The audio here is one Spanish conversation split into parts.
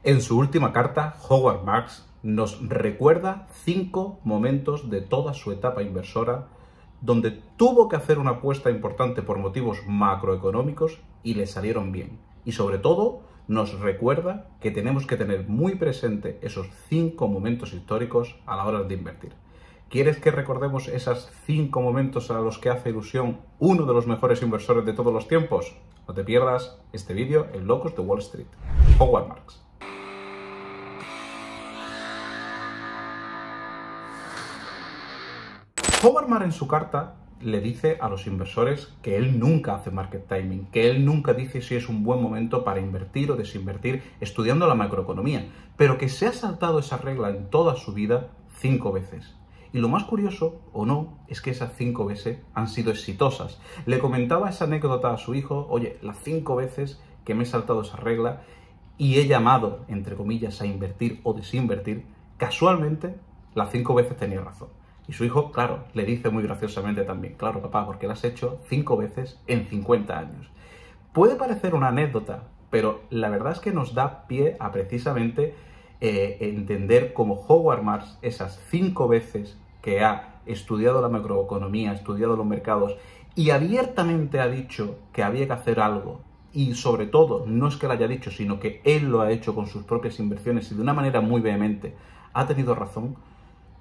En su última carta, Howard Marks nos recuerda 5 momentos de toda su etapa inversora donde tuvo que hacer una apuesta importante por motivos macroeconómicos y le salieron bien. Y sobre todo, nos recuerda que tenemos que tener muy presente esos 5 momentos históricos a la hora de invertir. ¿Quieres que recordemos esos 5 momentos a los que hace ilusión uno de los mejores inversores de todos los tiempos? No te pierdas este vídeo en Locos de Wall Street. Howard Marks. Howard Marks en su carta le dice a los inversores que él nunca hace market timing, que él nunca dice si es un buen momento para invertir o desinvertir estudiando la macroeconomía, pero que se ha saltado esa regla en toda su vida 5 veces. Y lo más curioso, o no, es que esas 5 veces han sido exitosas. Le comentaba esa anécdota a su hijo: oye, las 5 veces que me he saltado esa regla y he llamado, entre comillas, a invertir o desinvertir, casualmente las 5 veces tenía razón. Y su hijo, claro, le dice muy graciosamente también: claro, papá, porque lo has hecho 5 veces en 50 años. Puede parecer una anécdota, pero la verdad es que nos da pie a precisamente entender cómo Howard Marks, esas 5 veces que ha estudiado la macroeconomía, ha estudiado los mercados y abiertamente ha dicho que había que hacer algo, y sobre todo, no es que lo haya dicho, sino que él lo ha hecho con sus propias inversiones y de una manera muy vehemente ha tenido razón,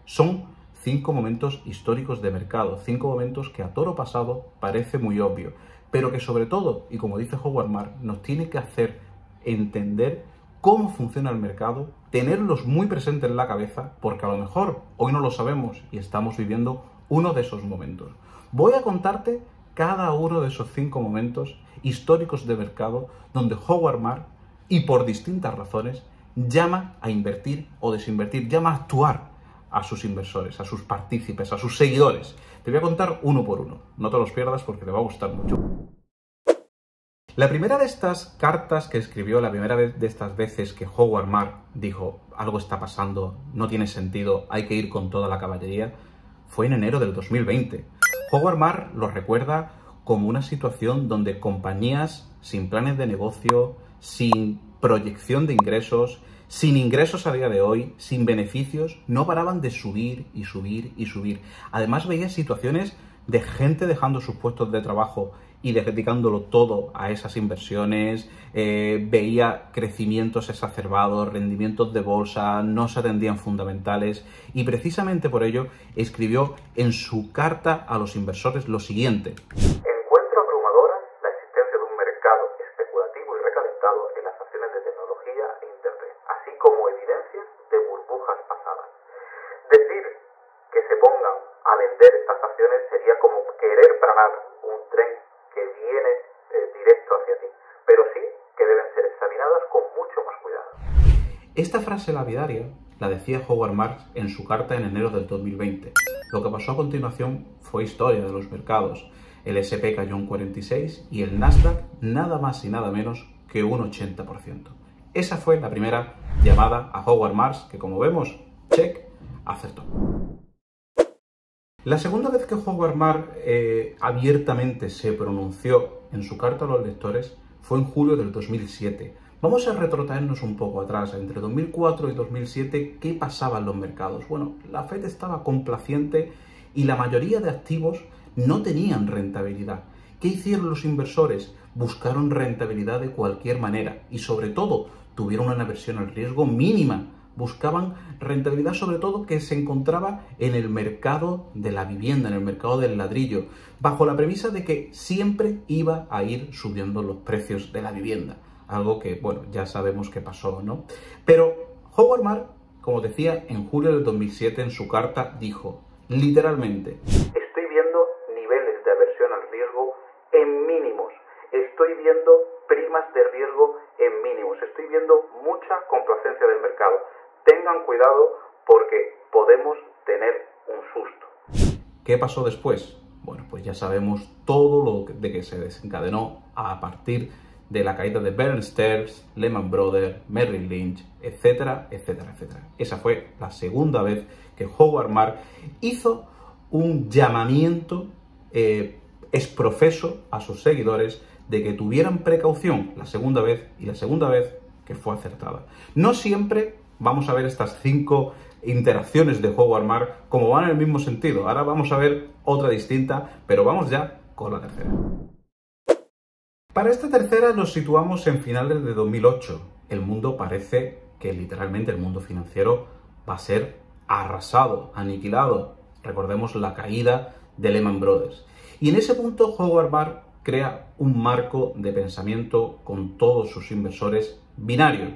son 5 momentos históricos de mercado, 5 momentos que a toro pasado parece muy obvio, pero que sobre todo, y como dice Howard Marks, nos tiene que hacer entender cómo funciona el mercado, tenerlos muy presentes en la cabeza, porque a lo mejor hoy no lo sabemos y estamos viviendo uno de esos momentos. Voy a contarte cada uno de esos 5 momentos históricos de mercado donde Howard Marks, y por distintas razones, llama a invertir o desinvertir, llama a actuar a sus inversores, a sus partícipes, a sus seguidores. Te voy a contar uno por uno. No te los pierdas porque te va a gustar mucho. La primera de estas cartas que escribió, la primera de estas veces que Howard Marks dijo algo está pasando, no tiene sentido, hay que ir con toda la caballería, fue en enero del 2020. Howard Marks lo recuerda como una situación donde compañías sin planes de negocio, sin proyección de ingresos, sin ingresos a día de hoy, sin beneficios, no paraban de subir y subir y subir. Además veía situaciones de gente dejando sus puestos de trabajo y dedicándolo todo a esas inversiones, veía crecimientos exacerbados, rendimientos de bolsa, no se atendían fundamentales, y precisamente por ello escribió en su carta a los inversores lo siguiente: encuentro abrumadora la existencia de un mercado especulativo y recalentado en las acciones de tecnología e internet, así como evidencias de burbujas pasadas. Decir que se pongan a vender estas acciones sería como querer frenar un tren que viene directo hacia ti, pero sí que deben ser examinadas con mucho más cuidado. Esta frase lapidaria la decía Howard Marks en su carta en enero del 2020. Lo que pasó a continuación fue historia de los mercados. El S&P cayó un 46% y el Nasdaq nada más y nada menos que un 80%. Esa fue la primera llamada a Howard Marks que, como vemos, check, acertó. La segunda vez que Howard Marks abiertamente se pronunció en su carta a los lectores fue en julio del 2007. Vamos a retrotraernos un poco atrás. Entre 2004 y 2007, ¿qué pasaba en los mercados? Bueno, la Fed estaba complaciente y la mayoría de activos no tenían rentabilidad. ¿Qué hicieron los inversores? Buscaron rentabilidad de cualquier manera y, sobre todo, tuvieron una aversión al riesgo mínima. Buscaban rentabilidad, sobre todo, que se encontraba en el mercado de la vivienda, en el mercado del ladrillo, bajo la premisa de que siempre iba a ir subiendo los precios de la vivienda. Algo que, bueno, ya sabemos que pasó, ¿no? Pero Howard Marks, como decía, en julio del 2007 en su carta dijo, literalmente: estoy viendo niveles de aversión al riesgo en mínimos. Estoy viendo primas de riesgo en mínimos. Estoy viendo mucha complacencia del mercado. Tengan cuidado porque podemos tener un susto. ¿Qué pasó después? Bueno, pues ya sabemos todo lo de que se desencadenó a partir de la caída de Bear Stearns, Lehman Brothers, Merrill Lynch, etcétera, etcétera, etcétera. Esa fue la segunda vez que Howard Marks hizo un llamamiento exprofeso a sus seguidores de que tuvieran precaución. La segunda vez, y la segunda vez que fue acertada. No siempre vamos a ver estas 5 interacciones de Howard Marks como van en el mismo sentido. Ahora vamos a ver otra distinta, pero vamos ya con la tercera. Para esta tercera nos situamos en finales de 2008. El mundo parece que literalmente el mundo financiero va a ser arrasado, aniquilado. Recordemos la caída de Lehman Brothers. Y en ese punto Howard Marks crea un marco de pensamiento con todos sus inversores binario.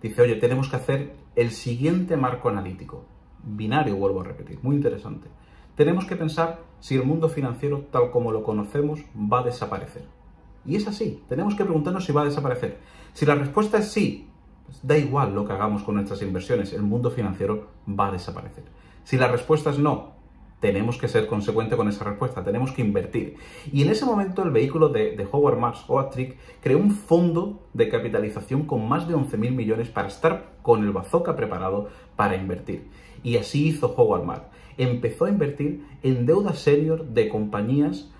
Dice, oye, tenemos que hacer el siguiente marco analítico. Binario, vuelvo a repetir, muy interesante. Tenemos que pensar si el mundo financiero tal como lo conocemos va a desaparecer. Y es así, tenemos que preguntarnos si va a desaparecer. Si la respuesta es sí, pues da igual lo que hagamos con nuestras inversiones, el mundo financiero va a desaparecer. Si la respuesta es no, tenemos que ser consecuentes con esa respuesta, tenemos que invertir. Y en ese momento el vehículo de Howard Marks, Oaktree, creó un fondo de capitalización con más de 11.000 millones para estar con el bazooka preparado para invertir. Y así hizo Howard Marks. Empezó a invertir en deuda senior de compañías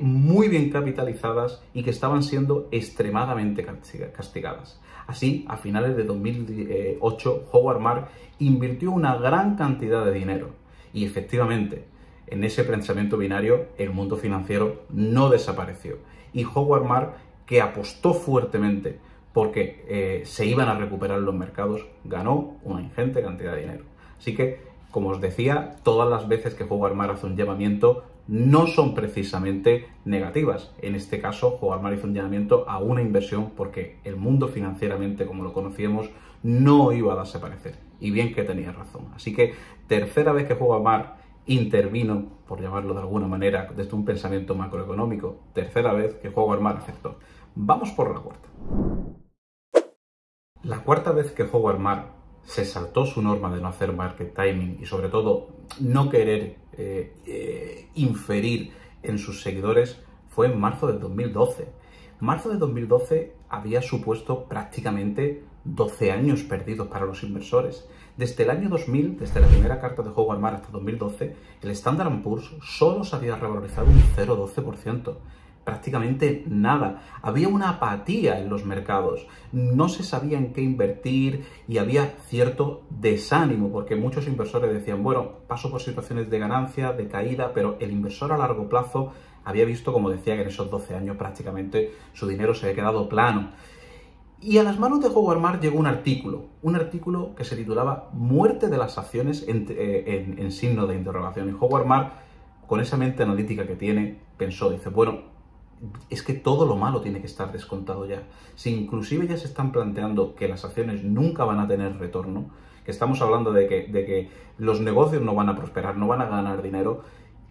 muy bien capitalizadas y que estaban siendo extremadamente castigadas. Así, a finales de 2008, Howard Marks invirtió una gran cantidad de dinero y efectivamente, en ese pensamiento binario, el mundo financiero no desapareció. Y Howard Marks, que apostó fuertemente porque se iban a recuperar los mercados, ganó una ingente cantidad de dinero. Así que, como os decía, todas las veces que Howard Marks hace un llamamiento no son precisamente negativas. En este caso, Howard Marks hizo un llamamiento a una inversión porque el mundo financieramente, como lo conocíamos, no iba a desaparecer. Y bien que tenía razón. Así que, tercera vez que Howard Marks intervino, por llamarlo de alguna manera, desde un pensamiento macroeconómico. Tercera vez que Howard Marks acertó. Vamos por la cuarta. La cuarta vez que Howard Marks se saltó su norma de no hacer market timing y sobre todo no querer inferir en sus seguidores fue en marzo del 2012. Marzo del 2012 había supuesto prácticamente 12 años perdidos para los inversores. Desde el año 2000, desde la primera carta de Howard Marks hasta 2012, el Standard & Poor's solo se había revalorizado un 0,12%. Prácticamente nada. Había una apatía en los mercados. No se sabía en qué invertir y había cierto desánimo porque muchos inversores decían, bueno, paso por situaciones de ganancia, de caída, pero el inversor a largo plazo había visto, como decía, que en esos 12 años prácticamente su dinero se había quedado plano. Y a las manos de Howard Marks llegó un artículo que se titulaba Muerte de las acciones en signo de interrogación. Y Howard Marks, con esa mente analítica que tiene, pensó, dice, bueno, es que todo lo malo tiene que estar descontado ya. Si inclusive ya se están planteando que las acciones nunca van a tener retorno, que estamos hablando de que los negocios no van a prosperar, no van a ganar dinero,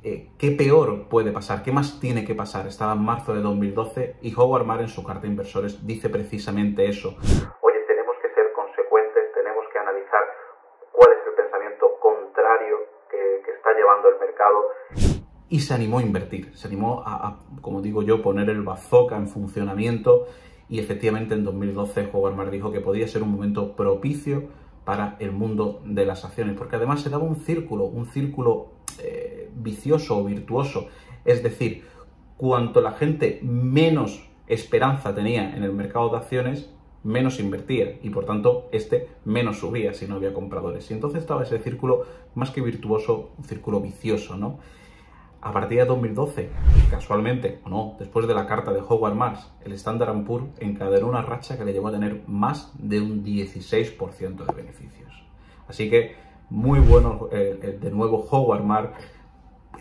¿qué peor puede pasar? ¿Qué más tiene que pasar? Estaba en marzo de 2012 y Howard Marks en su carta de inversores dice precisamente eso. Oye, tenemos que ser consecuentes, tenemos que analizar cuál es el pensamiento contrario que está llevando el mercado. Y se animó a invertir, se animó como digo yo, poner el bazooka en funcionamiento y efectivamente en 2012 Howard Marks dijo que podía ser un momento propicio para el mundo de las acciones, porque además se daba un círculo vicioso o virtuoso, es decir, cuanto la gente menos esperanza tenía en el mercado de acciones, menos invertía y por tanto menos subía si no había compradores. Y entonces estaba ese círculo más que virtuoso, un círculo vicioso, ¿no? A partir de 2012, casualmente o no, después de la carta de Howard Marks, el Standard & Poor's encadenó una racha que le llevó a tener más de un 16% de beneficios. Así que muy bueno de nuevo Howard Marks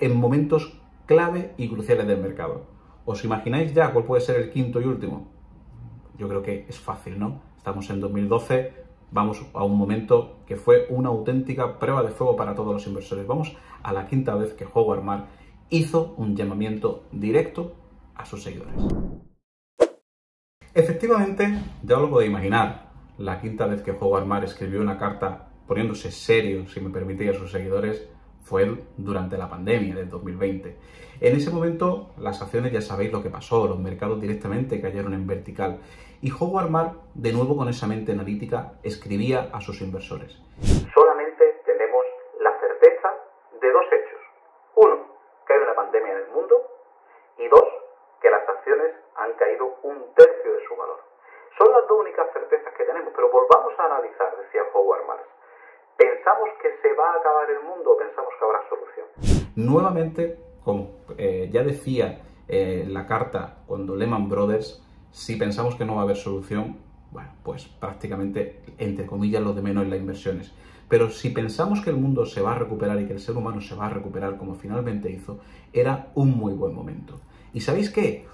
en momentos clave y cruciales del mercado. ¿Os imagináis ya cuál puede ser el quinto y último? Yo creo que es fácil, ¿no? Estamos en 2012, vamos a un momento que fue una auténtica prueba de fuego para todos los inversores. Vamos a la quinta vez que Howard Marks hizo un llamamiento directo a sus seguidores. Efectivamente, ya os lo podéis imaginar, la quinta vez que Howard Marks escribió una carta poniéndose serio, si me permitís, a sus seguidores, fue durante la pandemia del 2020. En ese momento, las acciones ya sabéis lo que pasó, los mercados directamente cayeron en vertical. Y Howard Marks, de nuevo con esa mente analítica, escribía a sus inversores. Solamente tenemos la certeza de dos hechos. Uno, que hay una pandemia en el mundo. Y dos, que las acciones han caído un tercio de su valor. Son las dos únicas certezas Nuevamente, como ya decía la carta cuando Lehman Brothers, si pensamos que no va a haber solución, bueno, pues prácticamente, entre comillas, lo de menos en las inversiones. Pero si pensamos que el mundo se va a recuperar y que el ser humano se va a recuperar como finalmente hizo, era un muy buen momento. ¿Y sabéis qué?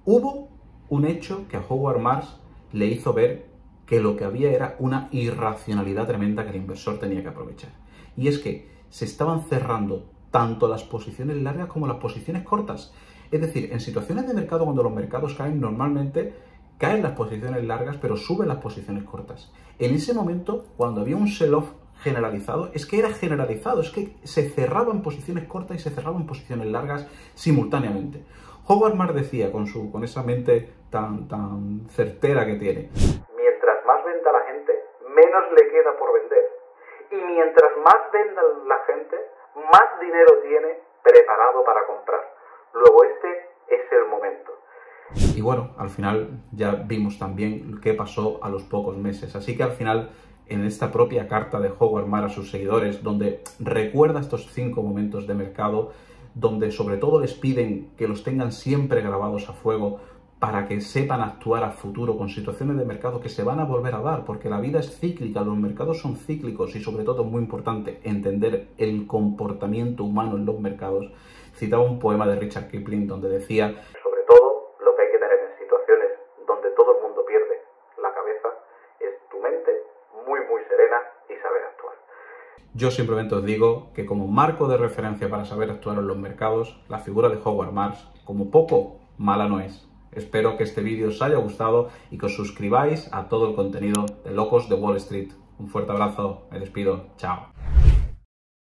Hubo un hecho que a Howard Marks le hizo ver que lo que había era una irracionalidad tremenda que el inversor tenía que aprovechar. Y es que se estaban cerrando tanto las posiciones largas como las posiciones cortas. Es decir, en situaciones de mercado, cuando los mercados caen, normalmente caen las posiciones largas, pero suben las posiciones cortas. En ese momento, cuando había un sell-off generalizado, es que era generalizado, es que se cerraban posiciones cortas y se cerraban posiciones largas simultáneamente. Howard Marks decía, con esa mente tan certera que tiene: mientras más venda la gente, menos le queda por vender. Y mientras más venda la gente, más dinero tiene preparado para comprar. Luego este es el momento. Y bueno, al final ya vimos también qué pasó a los pocos meses. Así que al final, en esta propia carta de Howard Marks a sus seguidores, donde recuerda estos 5 momentos de mercado, donde sobre todo les piden que los tengan siempre grabados a fuego para que sepan actuar a futuro con situaciones de mercado que se van a volver a dar, porque la vida es cíclica, los mercados son cíclicos y sobre todo, muy importante, entender el comportamiento humano en los mercados. Citaba un poema de Richard Kipling donde decía: sobre todo, lo que hay que tener en situaciones donde todo el mundo pierde la cabeza es tu mente muy serena y saber actuar. Yo simplemente os digo que, como marco de referencia para saber actuar en los mercados, la figura de Howard Marks, como poco, mala no es. Espero que este vídeo os haya gustado y que os suscribáis a todo el contenido de Locos de Wall Street. Un fuerte abrazo, me despido, chao.